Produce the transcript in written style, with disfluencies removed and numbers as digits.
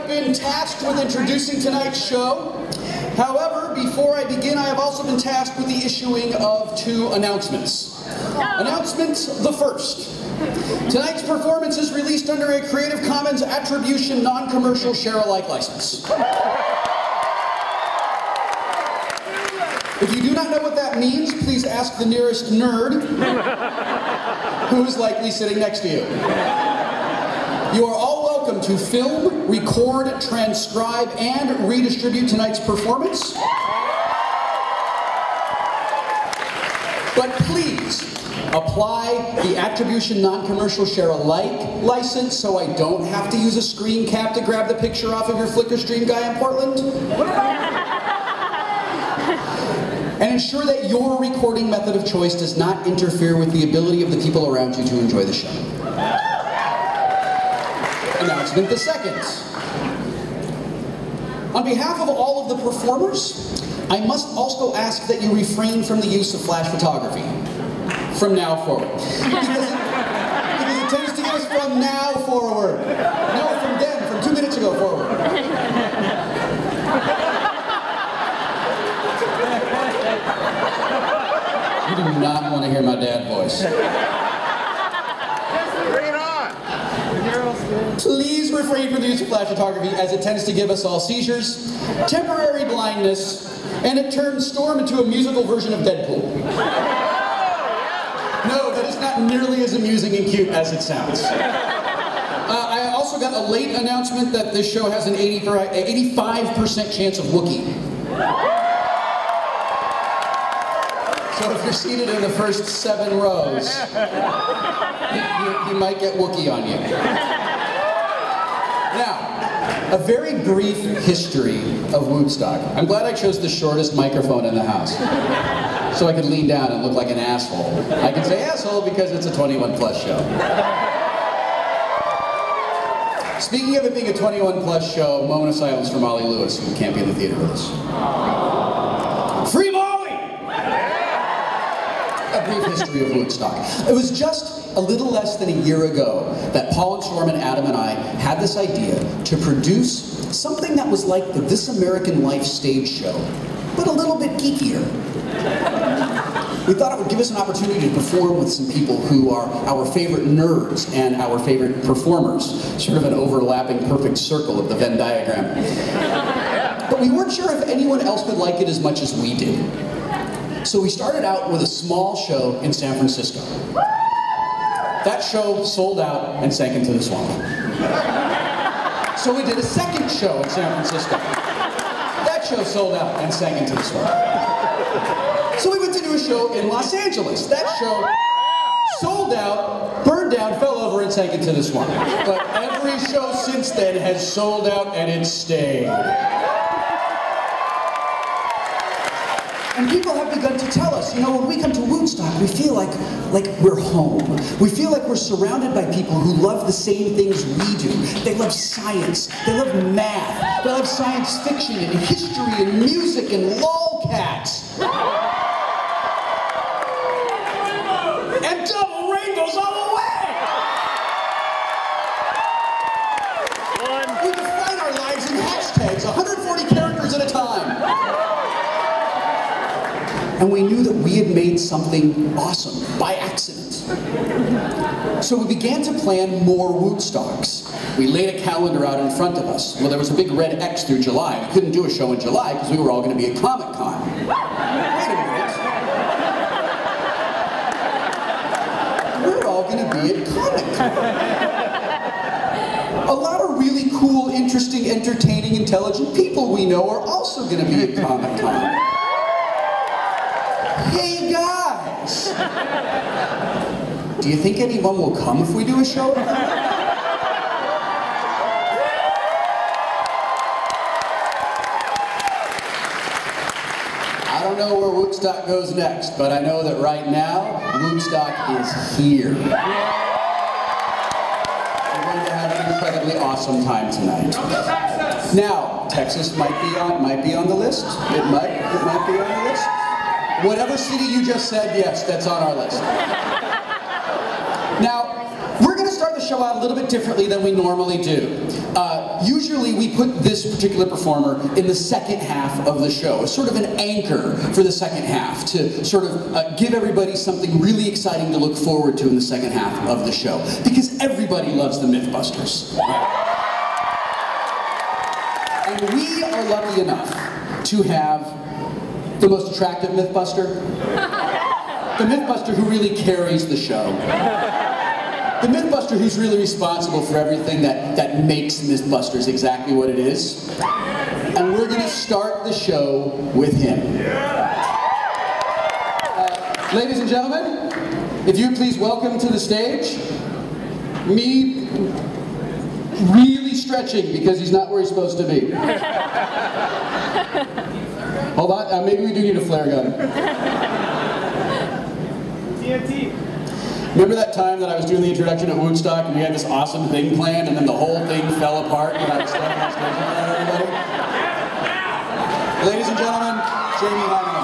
have been tasked with introducing tonight's show. However, before I begin, I have also been tasked with the issuing of 2 announcements. Announcement the first. Tonight's performance is released under a Creative Commons Attribution Non-Commercial Share-alike license. If you do not know what that means, please ask the nearest nerd, who is likely sitting next to you. You are all welcome to film, record, transcribe, and redistribute tonight's performance. But please, apply the Attribution Non-Commercial Share-alike license so I don't have to use a screen cap to grab the picture off of your Flickr stream guy in Portland. And ensure that your recording method of choice does not interfere with the ability of the people around you to enjoy the show. Announcement the second. On behalf of all of the performers, I must also ask that you refrain from the use of flash photography from now forward. Because it tends to get us from now forward. No, from then, from 2 minutes ago forward. You do not want to hear my dad voice. Bring it on! Please refrain from the use of flash photography as it tends to give us all seizures, temporary blindness, and it turns Storm into a musical version of Deadpool. No, that is not nearly as amusing and cute as it sounds. I also got a late announcement that this show has an 85% chance of Wookiee. So if you're seated in the first 7 rows, you might get Wookiee on you. Now, a very brief history of Woodstock. I'm glad I chose the shortest microphone in the house, so I could lean down and look like an asshole. I can say asshole because it's a 21+ show. Speaking of it being a 21+ show, moment of silence for Molly Lewis, who can't be in the theater with us. Free Molly! A brief history of Woodstock. It was just a little less than a year ago that Paul and Storm and Adam and I had this idea to produce something that was like the This American Life stage show, but a little bit geekier. We thought it would give us an opportunity to perform with some people who are our favorite nerds and our favorite performers, sort of an overlapping perfect circle of the Venn diagram. But we weren't sure if anyone else would like it as much as we did. So we started out with a small show in San Francisco. That show sold out and sank into the swamp. So we did a second show in San Francisco. That show sold out and sank into the swamp. So we went to do a show in Los Angeles. That show sold out, burned down, fell over, and sank into the swamp. But every show since then has sold out and it stayed. And people have begun to tell us, you know, when we come to Woodstock, we feel like we're home. We feel like we're surrounded by people who love the same things we do. They love science, they love math, they love science fiction and history and music and lolcats. And double rainbows all the way! We define our lives in hashtags, 140 characters at a time. And we knew that we had made something awesome by accident. So we began to plan more Woodstocks. We laid a calendar out in front of us. Well, there was a big red X through July. We couldn't do a show in July because we were all going to be at Comic-Con. Wait a minute. We're all going to be at Comic-Con. A lot of really cool, interesting, entertaining, intelligent people we know are also going to be at Comic-Con. Hey guys! Do you think anyone will come if we do a show? I don't know where Woodstock goes next, but I know that right now, Woodstock is here. We're going to have an incredibly awesome time tonight. Now, Texas might be on the list. It might be on the list. Whatever city you just said, yes, that's on our list. Now, we're going to start the show out a little bit differently than we normally do. Usually we put this particular performer in the second half of the show, as sort of an anchor for the second half, to sort of give everybody something really exciting to look forward to in the second half of the show. Because everybody loves the Mythbusters. Right? And we are lucky enough to have the most attractive Mythbuster, the Mythbuster who really carries the show. The Mythbuster who's really responsible for everything that makes Mythbusters exactly what it is. And we're going to start the show with him. Ladies and gentlemen, if you would please welcome to the stage, me really stretching because he's not where he's supposed to be. Hold on, maybe we do need a flare gun. TNT. Remember that time that I was doing the introduction at Woodstock and we had this awesome thing planned and then the whole thing fell apart and I was standing on stage in front of everybody? Ladies and gentlemen, Jamie Hyneman.